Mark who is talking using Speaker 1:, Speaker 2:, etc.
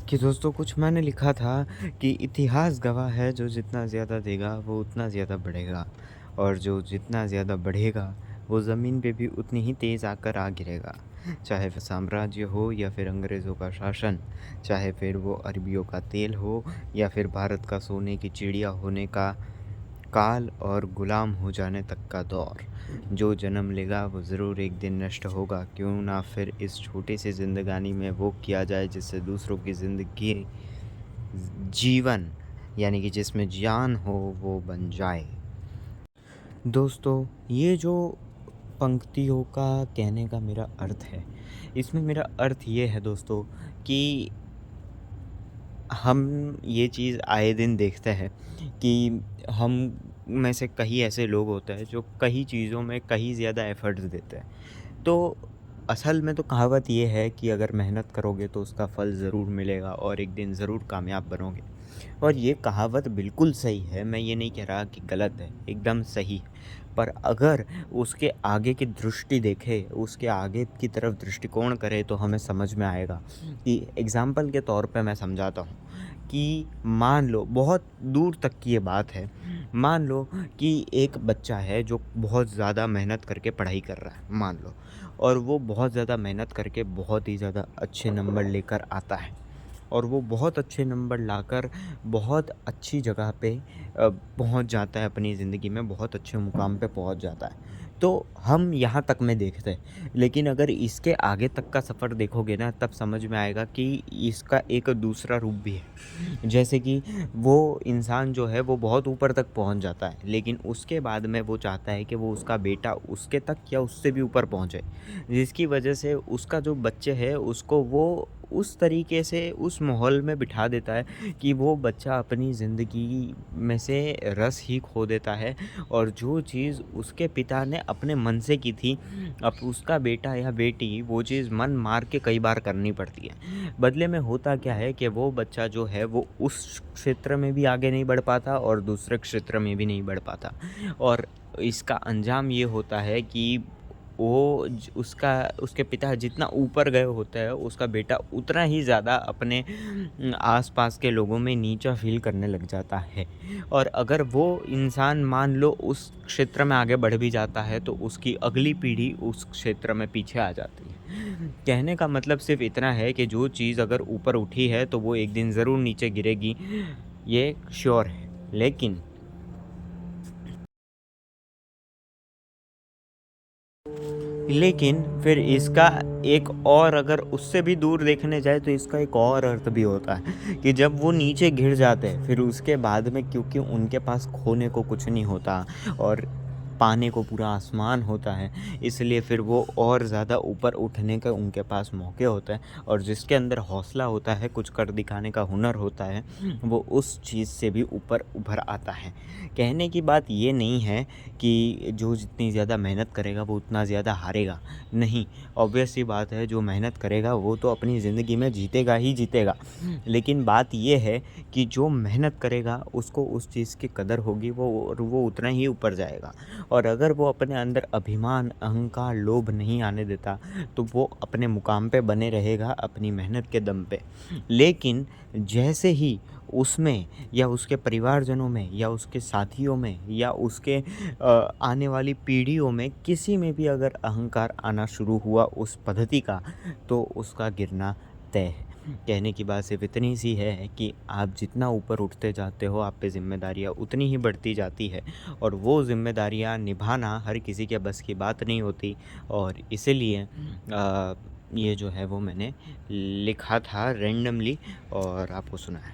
Speaker 1: कि दोस्तों कुछ मैंने लिखा था कि इतिहास गवाह है जो जितना ज़्यादा देगा वो उतना ज़्यादा बढ़ेगा और जो जितना ज़्यादा बढ़ेगा वो ज़मीन पे भी उतनी ही तेज़ आकर आ गिरेगा। चाहे वह साम्राज्य हो या फिर अंग्रेज़ों का शासन, चाहे फिर वो अरबियों का तेल हो या फिर भारत का सोने की चिड़िया होने का काल और गुलाम हो जाने तक का दौर। जो जन्म लेगा वो ज़रूर एक दिन नष्ट होगा, क्यों ना फिर इस छोटी सी ज़िंदगानी में वो किया जाए जिससे दूसरों की ज़िंदगी जीवन यानी कि जिसमें जान हो वो बन जाए। दोस्तों, ये जो पंक्तियों का कहने का मेरा अर्थ है, इसमें मेरा अर्थ ये है दोस्तों कि हम ये चीज़ आए दिन देखते हैं कि हम में से कई ऐसे लोग होते हैं जो कई चीज़ों में कहीं ज़्यादा एफ़र्ट्स देते हैं। तो असल में तो कहावत ये है कि अगर मेहनत करोगे तो उसका फल ज़रूर मिलेगा और एक दिन ज़रूर कामयाब बनोगे। और ये कहावत बिल्कुल सही है, मैं ये नहीं कह रहा कि गलत है, एकदम सही है। पर अगर उसके आगे की दृष्टि देखें, उसके आगे की तरफ दृष्टिकोण करें तो हमें समझ में आएगा कि एग्ज़ाम्पल के तौर पे मैं समझाता हूँ कि मान लो बहुत दूर तक की ये बात है, मान लो कि एक बच्चा है जो बहुत ज़्यादा मेहनत करके पढ़ाई कर रहा है, मान लो, और वो बहुत ज़्यादा मेहनत करके बहुत ही ज़्यादा अच्छे नंबर लेकर आता है और वो बहुत अच्छे नंबर लाकर बहुत अच्छी जगह पे पहुंच जाता है, अपनी ज़िंदगी में बहुत अच्छे मुकाम पे पहुंच जाता है। तो हम यहाँ तक में देखते हैं, लेकिन अगर इसके आगे तक का सफ़र देखोगे ना तब समझ में आएगा कि इसका एक दूसरा रूप भी है। जैसे कि वो इंसान जो है वो बहुत ऊपर तक पहुंच जाता है, लेकिन उसके बाद में वो चाहता है कि वो उसका बेटा उसके तक या उससे भी ऊपर पहुंचे, जिसकी वजह से उसका जो बच्चे है उसको वो उस तरीके से उस माहौल में बिठा देता है कि वो बच्चा अपनी ज़िंदगी में से रस ही खो देता है और जो चीज़ उसके पिता ने अपने मन से की थी, अब उसका बेटा या बेटी वो चीज़ मन मार के कई बार करनी पड़ती है। बदले में होता क्या है कि वो बच्चा जो है वो उस क्षेत्र में भी आगे नहीं बढ़ पाता और दूसरे क्षेत्र में भी नहीं बढ़ पाता और इसका अंजाम ये होता है कि उसका उसके पिता जितना ऊपर गए होते हैं, उसका बेटा उतना ही ज़्यादा अपने आस-पास के लोगों में नीचा फ़ील करने लग जाता है। और अगर वो इंसान मान लो उस क्षेत्र में आगे बढ़ भी जाता है, तो उसकी अगली पीढ़ी उस क्षेत्र में पीछे आ जाती है। कहने का मतलब सिर्फ़ इतना है कि जो चीज़ अगर ऊपर उठी है, तो वो एक दिन ज़रूर नीचे गिरेगी, ये श्योर है। लेकिन फिर इसका एक और अगर उससे भी दूर देखने जाए तो इसका एक और अर्थ भी होता है कि जब वो नीचे गिर जाते हैं फिर उसके बाद में, क्योंकि उनके पास खोने को कुछ नहीं होता और पाने को पूरा आसमान होता है, इसलिए फिर वो और ज़्यादा ऊपर उठने के उनके पास मौके होते हैं और जिसके अंदर हौसला होता है, कुछ कर दिखाने का हुनर होता है, वो उस चीज़ से भी ऊपर उभर आता है। कहने की बात ये नहीं है कि जो जितनी ज़्यादा मेहनत करेगा वो उतना ज़्यादा हारेगा। नहीं, ऑब्वियस सी बात है, जो मेहनत करेगा वो तो अपनी ज़िंदगी में जीतेगा ही जीतेगा। लेकिन बात ये है कि जो मेहनत करेगा उसको उस चीज़ की कदर होगी, वो और वो उतना ही ऊपर जाएगा। और अगर वो अपने अंदर अभिमान, अहंकार, लोभ नहीं आने देता, तो वो अपने मुकाम पे बने रहेगा अपनी मेहनत के दम पे। लेकिन जैसे ही उसमें या उसके परिवारजनों में या उसके साथियों में या उसके आने वाली पीढ़ियों में किसी में भी अगर अहंकार आना शुरू हुआ उस पद्धति का, तो उसका गिरना तय है। कहने की बात सिर्फ इतनी सी है कि आप जितना ऊपर उठते जाते हो, आप पे ज़िम्मेदारियाँ उतनी ही बढ़ती जाती है और वो ज़िम्मेदारियाँ निभाना हर किसी के बस की बात नहीं होती और इसीलिए ये जो है वो मैंने लिखा था रैंडमली और आपको सुनाया।